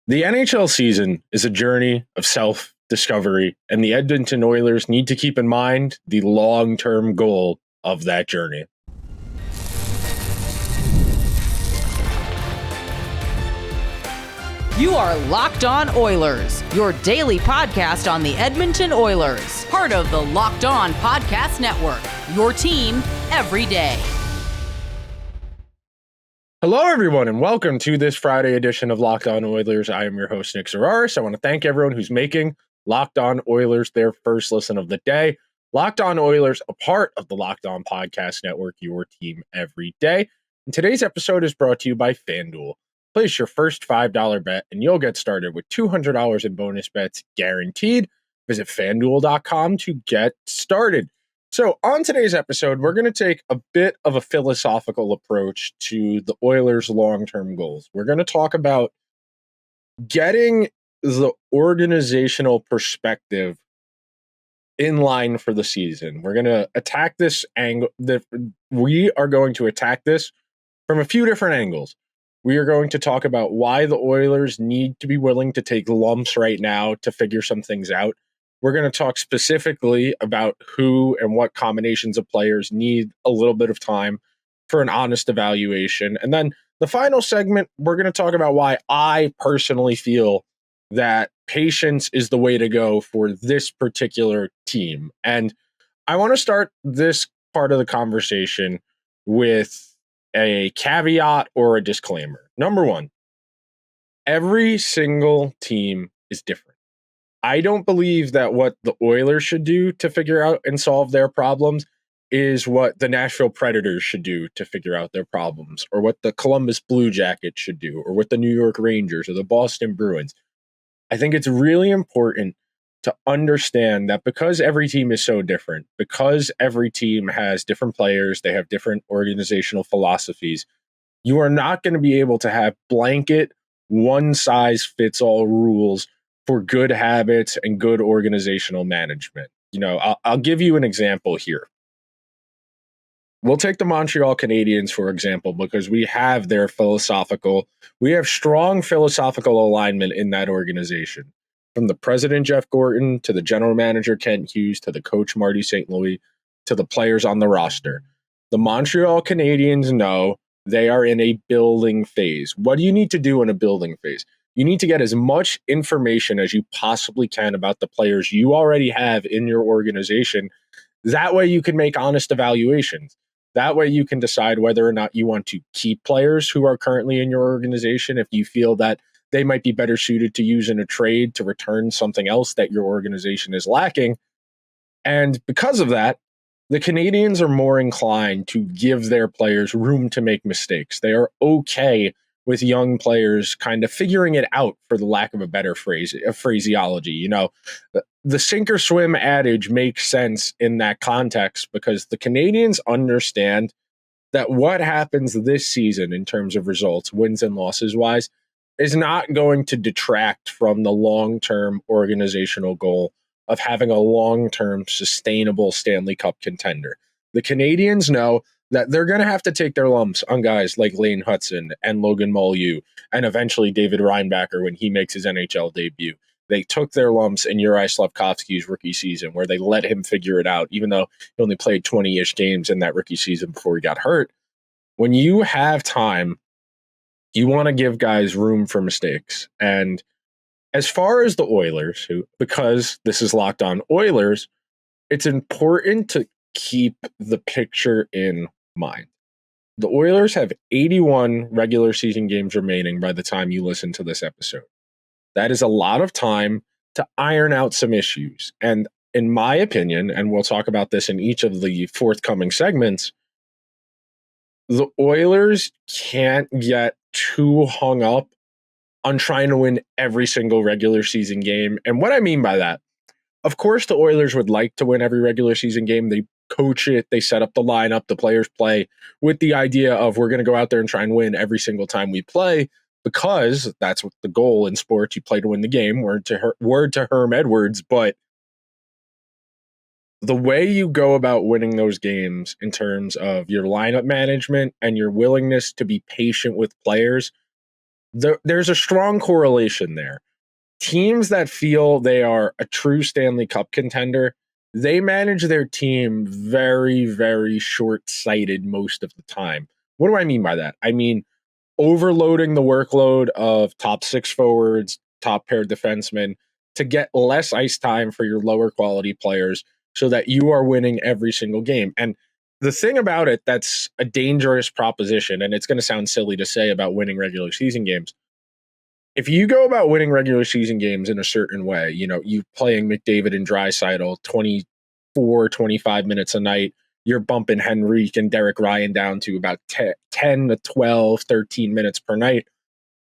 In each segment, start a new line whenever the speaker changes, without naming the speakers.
The NHL season is a journey of self-discovery, and the Edmonton Oilers need to keep in mind the long-term goal of that journey.
You are Locked On Oilers, your daily podcast on the Edmonton Oilers, part of the Locked On Podcast Network, your team every day.
Hello, everyone, and welcome to this Friday edition of Locked On Oilers. I am your host, Nick Zararis. I want to thank everyone who's making Locked On Oilers their first listen of the day. Locked On Oilers, a part of the Locked On Podcast Network, your team every day. And today's episode is brought to you by FanDuel. Place your first $5 bet, and you'll get started with $200 in bonus bets guaranteed. Visit FanDuel.com to get started. So on today's episode, we're going to take a bit of a philosophical approach to the Oilers' long-term goals. We're going to talk about getting the organizational perspective in line for the season. We're going to attack this angle. We are going to attack this from a few different angles. We are going to talk about why the Oilers need to be willing to take lumps right now to figure some things out. We're going to talk specifically about who and what combinations of players need a little bit of time for an honest evaluation. And then the final segment, we're going to talk about why I personally feel that patience is the way to go for this particular team. And I want to start this part of the conversation with a caveat or a disclaimer. Number one, every single team is different. I don't believe that what the Oilers should do to figure out and solve their problems is what the Nashville Predators should do to figure out their problems, or what the Columbus Blue Jackets should do, or what the New York Rangers or the Boston Bruins. I think it's really important to understand that because every team is so different, because every team has different players, they have different organizational philosophies, you are not going to be able to have blanket one-size-fits-all rules for good habits and good organizational management. You know, I'll give you an example here. We'll take the Montreal Canadiens, for example, because we have strong philosophical alignment in that organization. From the president, Jeff Gorton, to the general manager, Kent Hughes, to the coach, Marty St. Louis, to the players on the roster. The Montreal Canadiens know they are in a building phase. What do you need to do in a building phase? You need to get as much information as you possibly can about the players you already have in your organization. That way you can make honest evaluations. That way you can decide whether or not you want to keep players who are currently in your organization if you feel that they might be better suited to use in a trade to return something else that your organization is lacking. And because of that, the Canadiens are more inclined to give their players room to make mistakes. They are okay with young players kind of figuring it out, for the lack of a better phraseology. You know, the sink or swim adage makes sense in that context because the Canadiens understand that what happens this season in terms of results, wins and losses wise, is not going to detract from the long-term organizational goal of having a long-term sustainable Stanley Cup contender. The Canadiens know that they're going to have to take their lumps on guys like Lane Hudson and Logan Mailloux and eventually David Reinbacher when he makes his NHL debut. They took their lumps in Uri Slafkovsky's rookie season where they let him figure it out, even though he only played 20-ish games in that rookie season before he got hurt. When you have time, you want to give guys room for mistakes. And as far as the Oilers, because this is Locked On Oilers, it's important to keep the picture in mind. The Oilers have 81 regular season games remaining by the time you listen to this episode. That is a lot of time to iron out some issues. And in my opinion, and we'll talk about this in each of the forthcoming segments, the Oilers can't get too hung up on trying to win every single regular season game. And what I mean by that, of course, the Oilers would like to win every regular season game. They coach it, they set up the lineup, the players play with the idea of we're going to go out there and try and win every single time we play, because that's what the goal in sports. You play to win the game, word to Herm Edwards. But the way you go about winning those games in terms of your lineup management and your willingness to be patient with players there's a strong correlation there. Teams that feel they are a true Stanley Cup contender, they manage their team very, very short-sighted most of the time. What do I mean by that? I mean overloading the workload of top six forwards, top pair defensemen to get less ice time for your lower quality players so that you are winning every single game. And the thing about it that's a dangerous proposition, and it's going to sound silly to say about winning regular season games, if you go about winning regular season games in a certain way, you playing McDavid and Draisaitl 24, 25 minutes a night, you're bumping Henrique and Derek Ryan down to about 10 to 12, 13 minutes per night.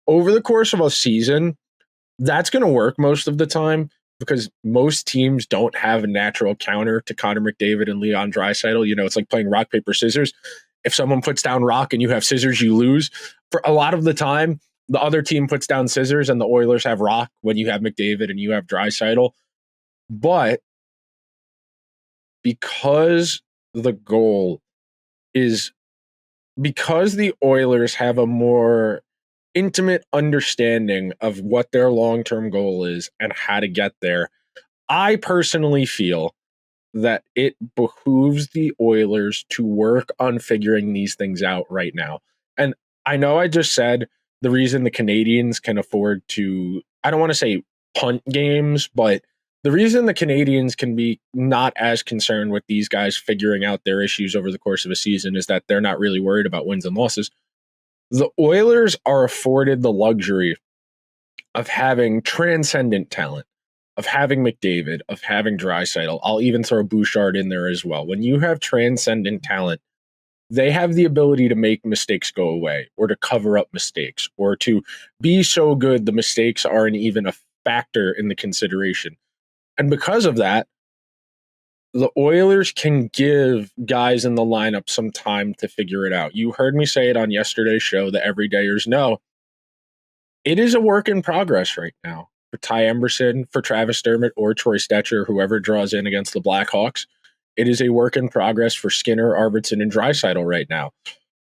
Over the course of a season, that's going to work most of the time because most teams don't have a natural counter to Connor McDavid and Leon Draisaitl. It's like playing rock, paper, scissors. If someone puts down rock and you have scissors, you lose. For a lot of the time, the other team puts down scissors and the Oilers have rock when you have McDavid and you have Draisaitl. But because the Oilers have a more intimate understanding of what their long-term goal is and how to get there, I personally feel that it behooves the Oilers to work on figuring these things out right now. And I know I just said the reason the Canadians can afford to, I don't want to say punt games, but the reason the Canadians can be not as concerned with these guys figuring out their issues over the course of a season is that they're not really worried about wins and losses. The Oilers are afforded the luxury of having transcendent talent, of having McDavid, of having Draisaitl. I'll even throw Bouchard in there as well. When you have transcendent talent, they have the ability to make mistakes go away or to cover up mistakes or to be so good the mistakes aren't even a factor in the consideration. And because of that, the Oilers can give guys in the lineup some time to figure it out. You heard me say it on yesterday's show, the everydayers know. It is a work in progress right now for Ty Emberson, for Travis Dermott, or Troy Stetcher, whoever draws in against the Blackhawks. It is a work in progress for Skinner, Arvidsson, and Draisaitl right now.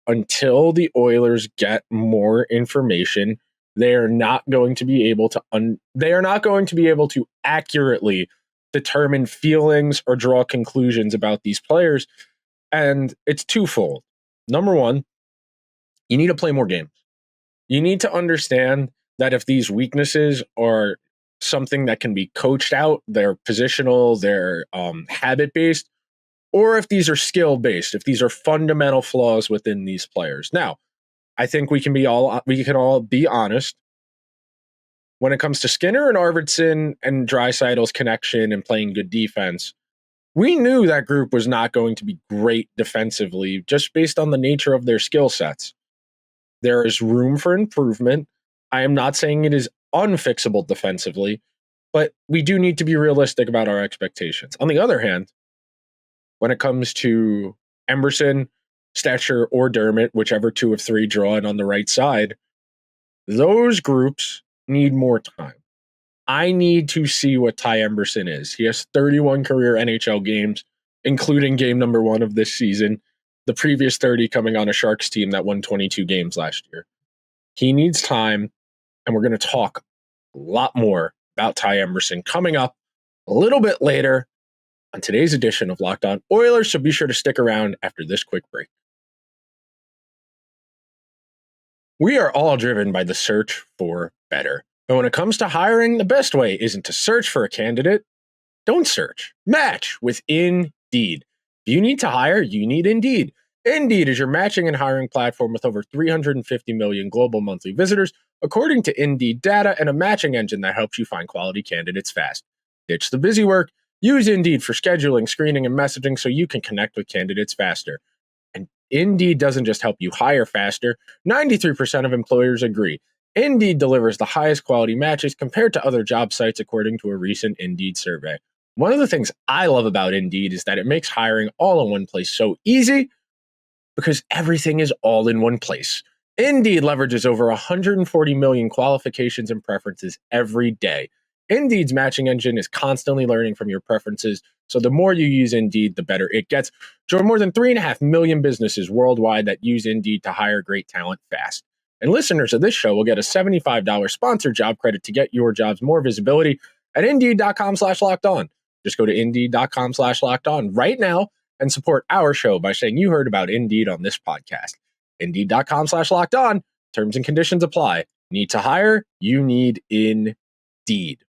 Until the Oilers get more information, they are not going to be able to accurately determine feelings or draw conclusions about these players. And it's twofold. Number one, you need to play more games. You need to understand that if these weaknesses are something that can be coached out, they're positional, they're habit-based, or if these are skill-based, if these are fundamental flaws within these players. Now, I think we can all be honest. When it comes to Skinner and Arvidsson and Draisaitl's connection and playing good defense, we knew that group was not going to be great defensively just based on the nature of their skill sets. There is room for improvement. I am not saying it is unfixable defensively, but we do need to be realistic about our expectations. On the other hand, when it comes to Emberson, Stetcher, or Dermott, whichever two of three draw in on the right side, those groups need more time. I need to see what Ty Emberson is. He has 31 career NHL games, including game number 1 of this season, the previous 30 coming on a Sharks team that won 22 games last year. He needs time, and we're going to talk a lot more about Ty Emberson coming up a little bit later on today's edition of Locked On Oilers, so be sure to stick around after this quick break. We are all driven by the search for better. But when it comes to hiring, the best way isn't to search for a candidate. Don't search. Match with Indeed. If you need to hire, you need Indeed. Indeed is your matching and hiring platform with over 350 million global monthly visitors, according to Indeed data, and a matching engine that helps you find quality candidates fast. Ditch the busy work. Use Indeed for scheduling, screening, and messaging so you can connect with candidates faster. And Indeed doesn't just help you hire faster. 93% of employers agree. Indeed delivers the highest quality matches compared to other job sites, according to a recent Indeed survey. One of the things I love about Indeed is that it makes hiring all in one place so easy because everything is all in one place. Indeed leverages over 140 million qualifications and preferences every day. Indeed's matching engine is constantly learning from your preferences, so the more you use Indeed, the better it gets. Join more than 3.5 million businesses worldwide that use Indeed to hire great talent fast. And listeners of this show will get a $75 sponsored job credit to get your jobs more visibility at Indeed.com/lockedon. Just go to Indeed.com/lockedon right now and support our show by saying you heard about Indeed on this podcast. Indeed.com/lockedon. Terms and conditions apply. Need to hire? You need Indeed.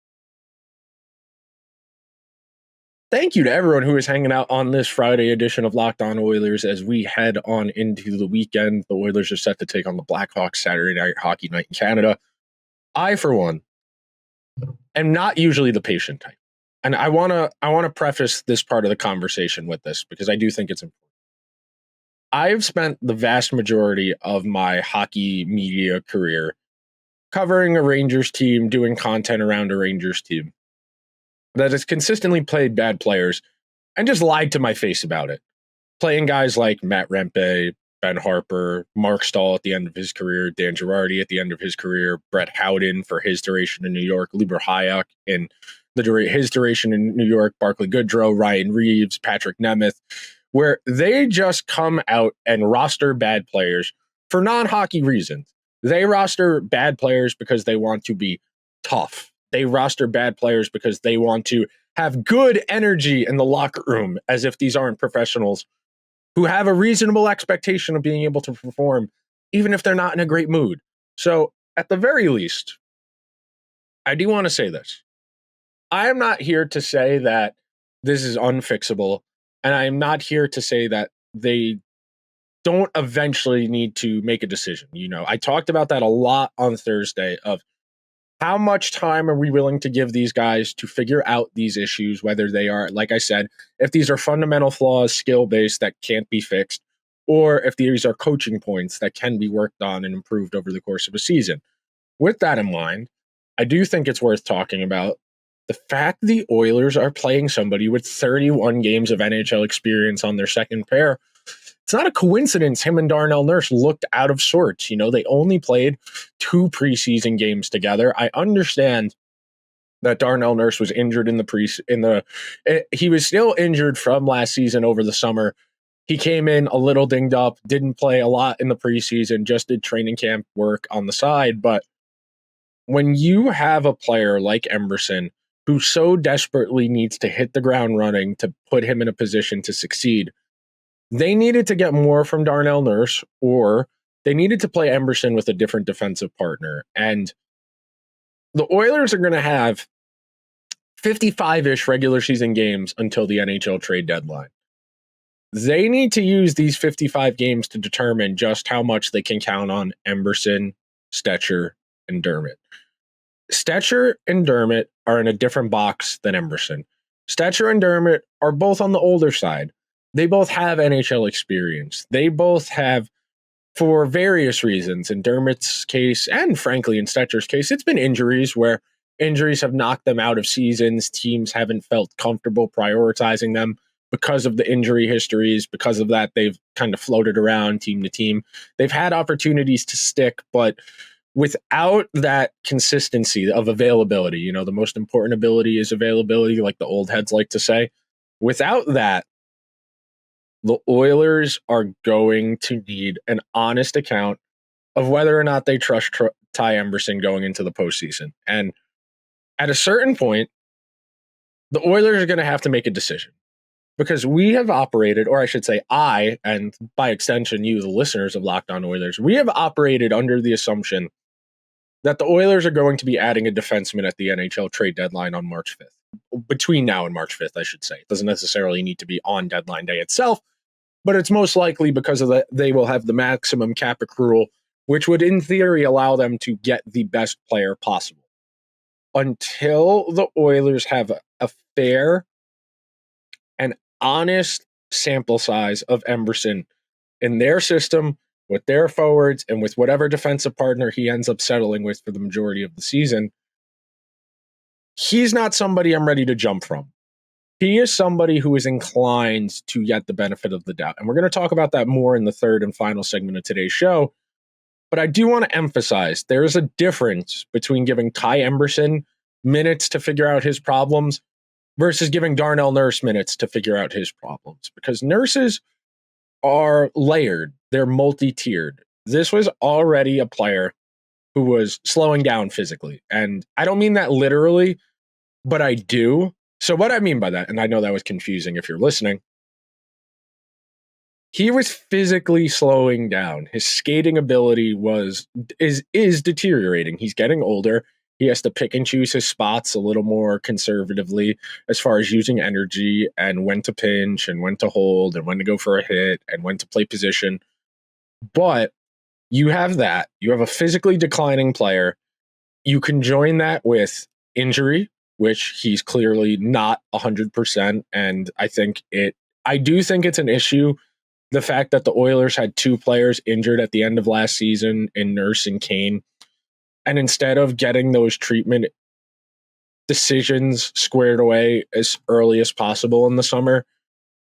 Thank you to everyone who is hanging out on this Friday edition of Locked On Oilers as we head on into the weekend. The Oilers are set to take on the Blackhawks Saturday night hockey night in Canada. I, for one, am not usually the patient type. And I want to preface this part of the conversation with this because I do think it's important. I've spent the vast majority of my hockey media career covering a Rangers team, doing content around a Rangers team that has consistently played bad players and just lied to my face about it. Playing guys like Matt Rempe, Ben Harper, Mark Stahl at the end of his career, Dan Girardi at the end of his career, Brett Howden for his duration in New York, Lieber Hayek in his duration in New York, Barclay Goodrow, Ryan Reeves, Patrick Nemeth, where they just come out and roster bad players for non-hockey reasons. They roster bad players because they want to be tough. They roster bad players because they want to have good energy in the locker room, as if these aren't professionals who have a reasonable expectation of being able to perform, even if they're not in a great mood. So at the very least, I do want to say this. I am not here to say that this is unfixable, and I am not here to say that they don't eventually need to make a decision. You know, I talked about that a lot on Thursday of how much time are we willing to give these guys to figure out these issues, whether they are, like I said, if these are fundamental flaws, skill-based that can't be fixed, or if these are coaching points that can be worked on and improved over the course of a season. With that in mind, I do think it's worth talking about the fact the Oilers are playing somebody with 31 games of NHL experience on their second pair. It's not a coincidence him and Darnell Nurse looked out of sorts. You know, they only played 2 preseason games together. I understand that Darnell Nurse was injured he was still injured from last season over the summer. He came in a little dinged up, didn't play a lot in the preseason, just did training camp work on the side. But when you have a player like Emberson who so desperately needs to hit the ground running to put him in a position to succeed, they needed to get more from Darnell Nurse, or they needed to play Emberson with a different defensive partner. And the Oilers are going to have 55-ish regular season games until the NHL trade deadline. They need to use these 55 games to determine just how much they can count on Emberson, Stecher, and Dermott. Stecher and Dermott are in a different box than Emberson. Stecher and Dermott are both on the older side. They both have NHL experience. They both have, for various reasons, in Dermott's case, and frankly in Stecher's case, it's been injuries where injuries have knocked them out of seasons. Teams haven't felt comfortable prioritizing them because of the injury histories. Because of that, they've kind of floated around team to team. They've had opportunities to stick, but without that consistency of availability, you know, the most important ability is availability, like the old heads like to say. Without that, the Oilers are going to need an honest account of whether or not they trust Ty Emberson going into the postseason. And at a certain point, the Oilers are going to have to make a decision, because we have operated, or I should say I, and by extension you, the listeners of Locked On Oilers, we have operated under the assumption that the Oilers are going to be adding a defenseman at the NHL trade deadline on March 5th. Between now and March 5th, I should say. It doesn't necessarily need to be on deadline day itself, but it's most likely because of that they will have the maximum cap accrual, which would in theory allow them to get the best player possible. Until the Oilers have a fair and honest sample size of Emberson in their system, with their forwards, and with whatever defensive partner he ends up settling with for the majority of the season, he's not somebody I'm ready to jump from. He is somebody who is inclined to get the benefit of the doubt. And we're going to talk about that more in the third and final segment of today's show. But I do want to emphasize there is a difference between giving Ty Emberson minutes to figure out his problems versus giving Darnell Nurse minutes to figure out his problems. Because nurses are layered. They're multi-tiered. this was already a player who was slowing down physically. And I don't mean that literally, but I do. So what I mean by that, and I know that was confusing if you're listening, he was physically slowing down. His skating ability is deteriorating. He's getting older. He has to pick and choose his spots a little more conservatively as far as using energy and when to pinch and when to hold and when to go for a hit and when to play position. But you have that. You have a physically declining player. You can join that with injury, which he's clearly not 100%. And I do think it's an issue. The fact that the Oilers had two players injured at the end of last season in Nurse and Kane. And instead of getting those treatment decisions squared away as early as possible in the summer,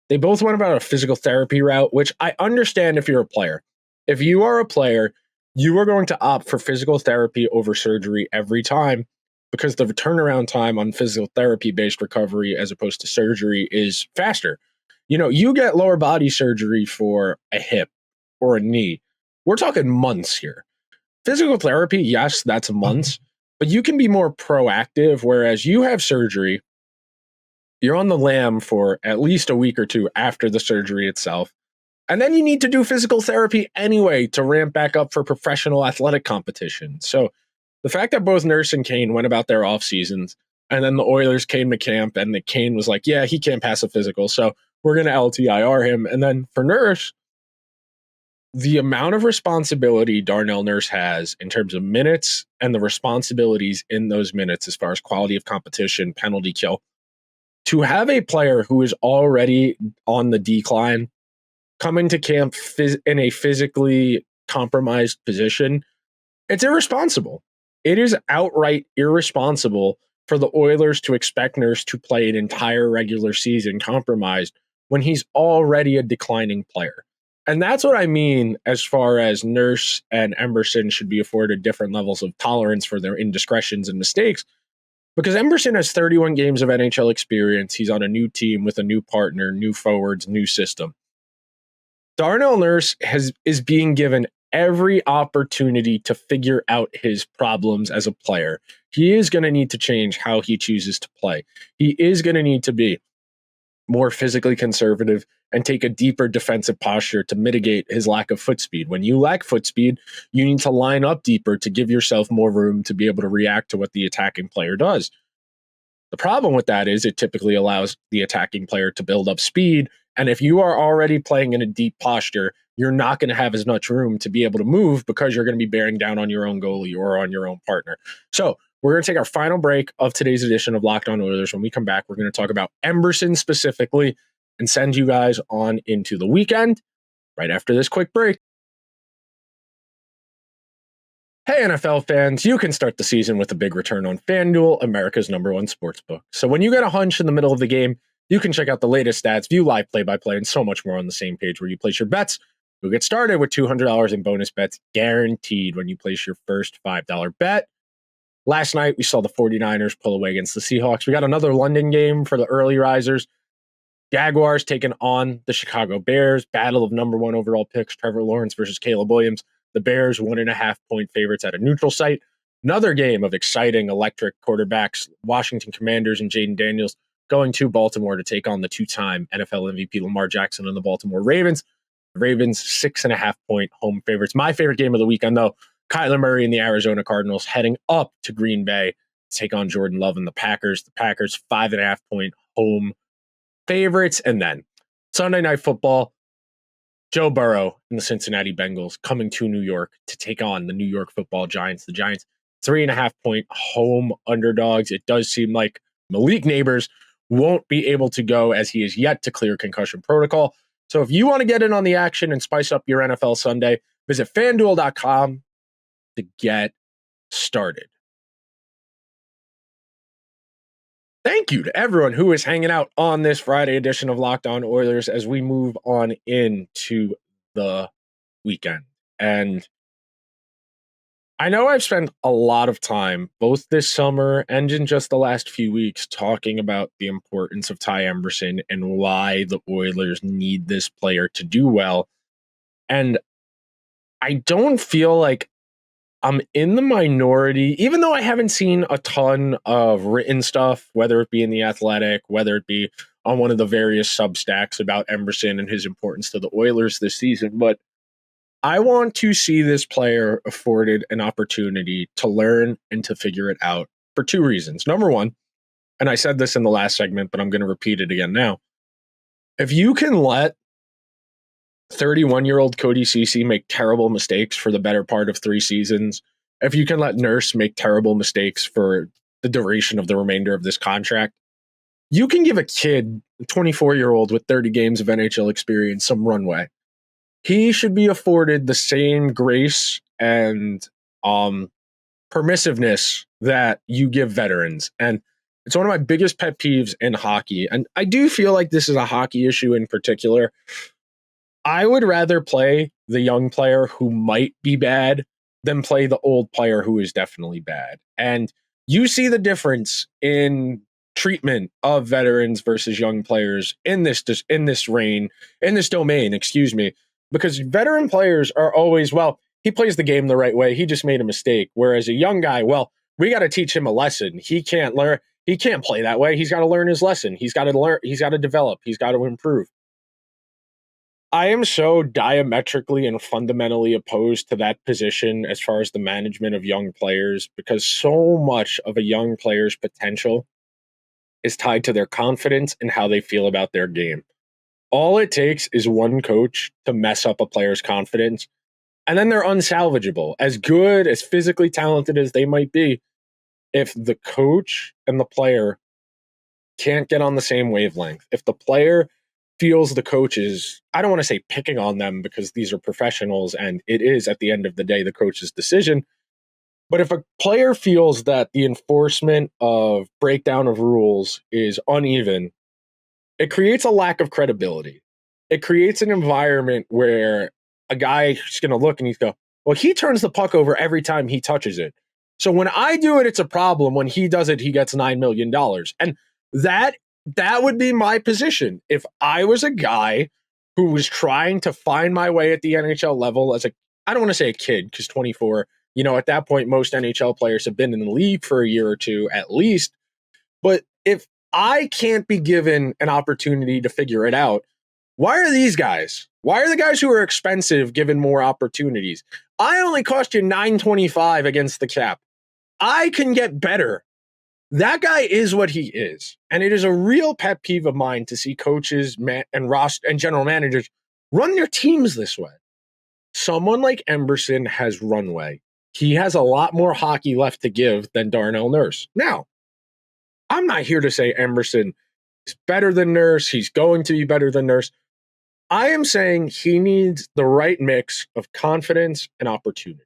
they both went about a physical therapy route, which I understand if you're a player. If you are a player, you are going to opt for physical therapy over surgery every time because the turnaround time on physical therapy-based recovery as opposed to surgery is faster. You get lower body surgery for a hip or a knee. We're talking months here. Physical therapy, yes, that's months, but you can be more proactive, whereas you have surgery, you're on the lam for at least a week or two after the surgery itself. And then you need to do physical therapy anyway to ramp back up for professional athletic competition. So the fact that both Nurse and Kane went about their off seasons, and then the Oilers came to camp and the Kane was like, yeah, he can't pass a physical, so we're going to LTIR him. And then for Nurse, the amount of responsibility Darnell Nurse has in terms of minutes and the responsibilities in those minutes as far as quality of competition, penalty kill, to have a player who is already on the decline come into camp in a physically compromised position, it's irresponsible. It is outright irresponsible for the Oilers to expect Nurse to play an entire regular season compromised when he's already a declining player. And that's what I mean as far as Nurse and Emberson should be afforded different levels of tolerance for their indiscretions and mistakes. Because Emberson has 31 games of NHL experience. He's on a new team with a new partner, new forwards, new system. Darnell Nurse is being given every opportunity to figure out his problems as a player. He is going to need to change how he chooses to play. He is going to need to be more physically conservative and take a deeper defensive posture to mitigate his lack of foot speed. When you lack foot speed, you need to line up deeper to give yourself more room to be able to react to what the attacking player does. The problem with that is it typically allows the attacking player to build up speed. And if you are already playing in a deep posture, you're not going to have as much room to be able to move because you're going to be bearing down on your own goalie or on your own partner. So we're going to take our final break of today's edition of Locked On Oilers. When we come back, we're going to talk about Emberson specifically and send you guys on into the weekend right after this quick break. Hey, NFL fans, you can start the season with a big return on FanDuel, America's #1 sportsbook. So when you get a hunch in the middle of the game, you can check out the latest stats, view live play-by-play, and so much more on the same page where you place your bets. You'll get started with $200 in bonus bets guaranteed when you place your first $5 bet. Last night, we saw the 49ers pull away against the Seahawks. We got another London game for the early risers. Jaguars taking on the Chicago Bears. Battle of #1 overall picks, Trevor Lawrence versus Caleb Williams. The Bears 1.5-point favorites at a neutral site. Another game of exciting electric quarterbacks, Washington Commanders and Jaden Daniels going to Baltimore to take on the two-time NFL MVP Lamar Jackson and the Baltimore Ravens. The Ravens 6.5-point home favorites. My favorite game of the weekend, though, Kyler Murray and the Arizona Cardinals heading up to Green Bay to take on Jordan Love and the Packers. The Packers 5.5-point home favorites. And then Sunday Night Football, Joe Burrow and the Cincinnati Bengals coming to New York to take on the New York Football Giants. The Giants 3.5-point home underdogs. It does seem like Malik Neighbors won't be able to go as he is yet to clear concussion protocol. So if you want to get in on the action and spice up your NFL Sunday, visit FanDuel.com to get started. Thank you to everyone who is hanging out on this Friday edition of Locked On Oilers as we move on into the weekend. And I know I've spent a lot of time, both this summer and in just the last few weeks, talking about the importance of Ty Emberson and why the Oilers need this player to do well. And I don't feel like I'm in the minority, even though I haven't seen a ton of written stuff, whether it be in The Athletic, whether it be on one of the various Substacks about Emberson and his importance to the Oilers this season. But I want to see this player afforded an opportunity to learn and to figure it out for two reasons. Number one, and I said this in the last segment, but I'm going to repeat it again now. If you can let 31-year-old Cody Ceci make terrible mistakes for the better part of 3 seasons, if you can let Nurse make terrible mistakes for the duration of the remainder of this contract, you can give a kid, a 24-year-old with 30 games of NHL experience, some runway. He should be afforded the same grace and permissiveness that you give veterans. And it's one of my biggest pet peeves in hockey. And I do feel like this is a hockey issue in particular. I would rather play the young player who might be bad than play the old player who is definitely bad. And you see the difference in treatment of veterans versus young players in this domain, because veteran players are always, well, he plays the game the right way. He just made a mistake. Whereas a young guy, well, we got to teach him a lesson. He can't play that way. He's got to learn his lesson. He's got to learn. He's got to develop. He's got to improve. I am so diametrically and fundamentally opposed to that position as far as the management of young players, because so much of a young player's potential is tied to their confidence and how they feel about their game. All it takes is one coach to mess up a player's confidence, and then they're unsalvageable. As good, as physically talented as they might be, if the coach and the player can't get on the same wavelength, if the player feels the coach is, I don't want to say picking on them because these are professionals and it is at the end of the day the coach's decision, but if a player feels that the enforcement of breakdown of rules is uneven, it creates a lack of credibility. It creates an environment where a guy is going to look and he's go, well, he turns the puck over every time he touches it. So when I do it, it's a problem. When he does it, he gets $9 million. And that would be my position. If I was a guy who was trying to find my way at the NHL level as I don't want to say a kid, because 24, at that point, most NHL players have been in the league for a year or two at least. But if I can't be given an opportunity to figure it out, why are these guys? Why are the guys who are expensive given more opportunities? I only cost you $9.25 against the cap. I can get better. That guy is what he is. And it is a real pet peeve of mine to see coaches and general managers run their teams this way. Someone like Emberson has runway. He has a lot more hockey left to give than Darnell Nurse. Now, I'm not here to say Emberson is better than Nurse. He's going to be better than Nurse. I am saying he needs the right mix of confidence and opportunity.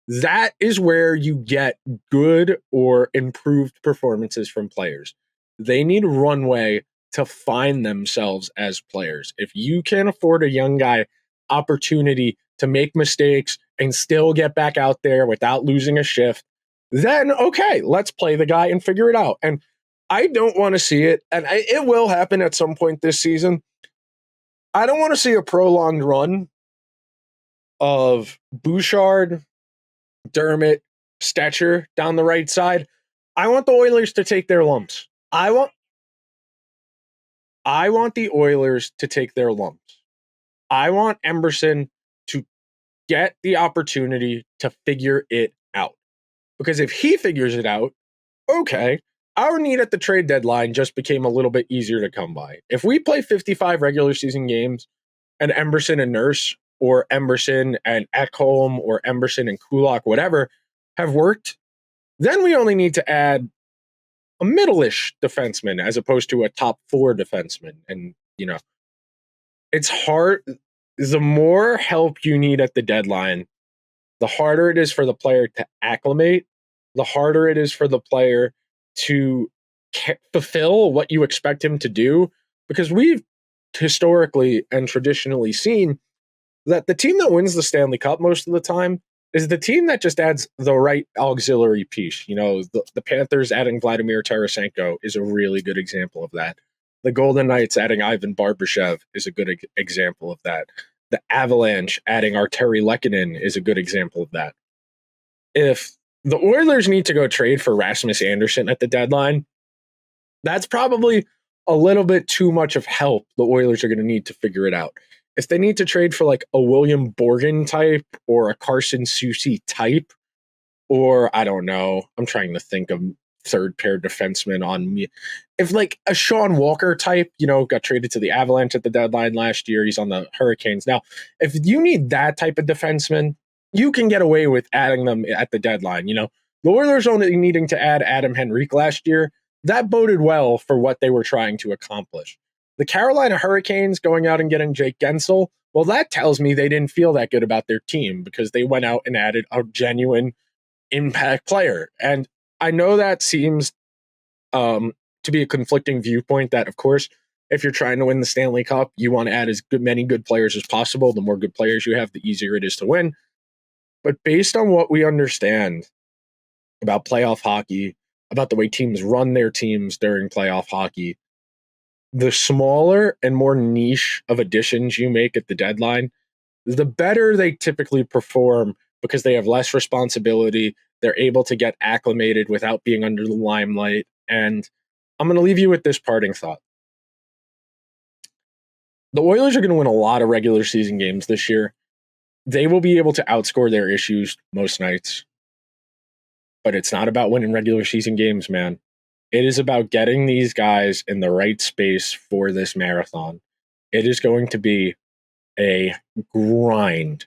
That is where you get good or improved performances from players. They need runway to find themselves as players. If you can afford a young guy opportunity to make mistakes and still get back out there without losing a shift, then okay, let's play the guy and figure it out. And I don't want to see it, and it will happen at some point this season. I don't want to see a prolonged run of Bouchard, Dermott, Stetcher down the right side. I want the Oilers to take their lumps. I want the Oilers to take their lumps. I want Emberson to get the opportunity to figure it out. Because if he figures it out, okay, our need at the trade deadline just became a little bit easier to come by. If we play 55 regular season games and Emberson and Nurse, or Emberson and Ekholm, or Emberson and Kulak, whatever, have worked, then we only need to add a middle-ish defenseman as opposed to a top 4 defenseman. And, it's hard. The more help you need at the deadline, the harder it is for the player to acclimate, the harder it is for the player to fulfill what you expect him to do, because we've historically and traditionally seen that the team that wins the Stanley Cup most of the time is the team that just adds the right auxiliary piece. The Panthers adding Vladimir Tarasenko is a really good example of that. The Golden Knights adding Ivan Barbashev is a good example of that. The Avalanche adding Arturi Lehkonen is a good example of that. If the Oilers need to go trade for Rasmus Anderson at the deadline, that's probably a little bit too much of help. The Oilers are going to need to figure it out. If they need to trade for like a William Borgen type or a Carson Soucy type, or I don't know, I'm trying to think of third pair defensemen on me. If like a Sean Walker type, got traded to the Avalanche at the deadline last year, he's on the Hurricanes. Now, if you need that type of defenseman, you can get away with adding them at the deadline. The Oilers only needing to add Adam Henrique last year, that boded well for what they were trying to accomplish. The Carolina Hurricanes going out and getting Jake Gensel, well, that tells me they didn't feel that good about their team because they went out and added a genuine impact player. And I know that seems to be a conflicting viewpoint that, of course, if you're trying to win the Stanley Cup, you want to add many good players as possible. The more good players you have, the easier it is to win. But based on what we understand about playoff hockey, about the way teams run their teams during playoff hockey, the smaller and more niche of additions you make at the deadline, the better they typically perform because they have less responsibility. They're able to get acclimated without being under the limelight. And I'm going to leave you with this parting thought. The Oilers are going to win a lot of regular season games this year. They will be able to outscore their issues most nights. But it's not about winning regular season games, man. It is about getting these guys in the right space for this marathon. It is going to be a grind.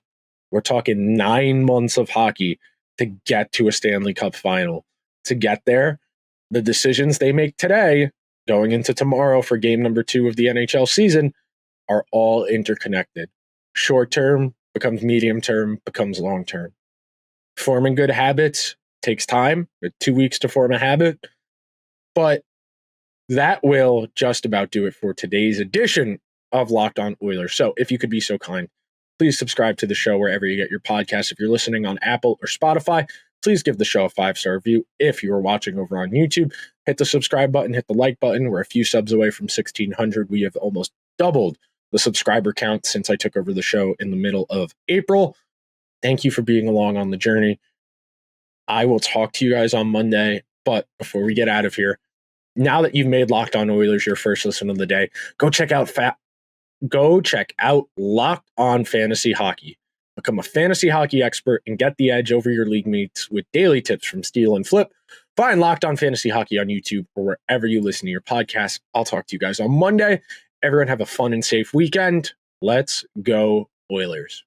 We're talking 9 months of hockey to get to a Stanley Cup final. To get there, the decisions they make today, going into tomorrow for game number 2 of the NHL season, are all interconnected. Short term becomes medium term, becomes long term. Forming good habits takes time, 2 weeks to form a habit, but that will just about do it for today's edition of Locked On Oilers. So if you could be so kind, please subscribe to the show wherever you get your podcasts. If you're listening on Apple or Spotify, please give the show a 5-star review. If you are watching over on YouTube, hit the subscribe button, hit the like button. We're a few subs away from 1,600. We have almost doubled the subscriber count since I took over the show in the middle of April. Thank you for being along on the journey. I will talk to you guys on Monday, but before we get out of here, now that you've made Locked On Oilers your first listen of the day, go check out Locked On Fantasy Hockey. Become a fantasy hockey expert and get the edge over your league mates with daily tips from Steal and Flip. Find Locked On Fantasy Hockey on YouTube or wherever you listen to your podcasts. I'll talk to you guys on Monday. Everyone have a fun and safe weekend. Let's go Oilers.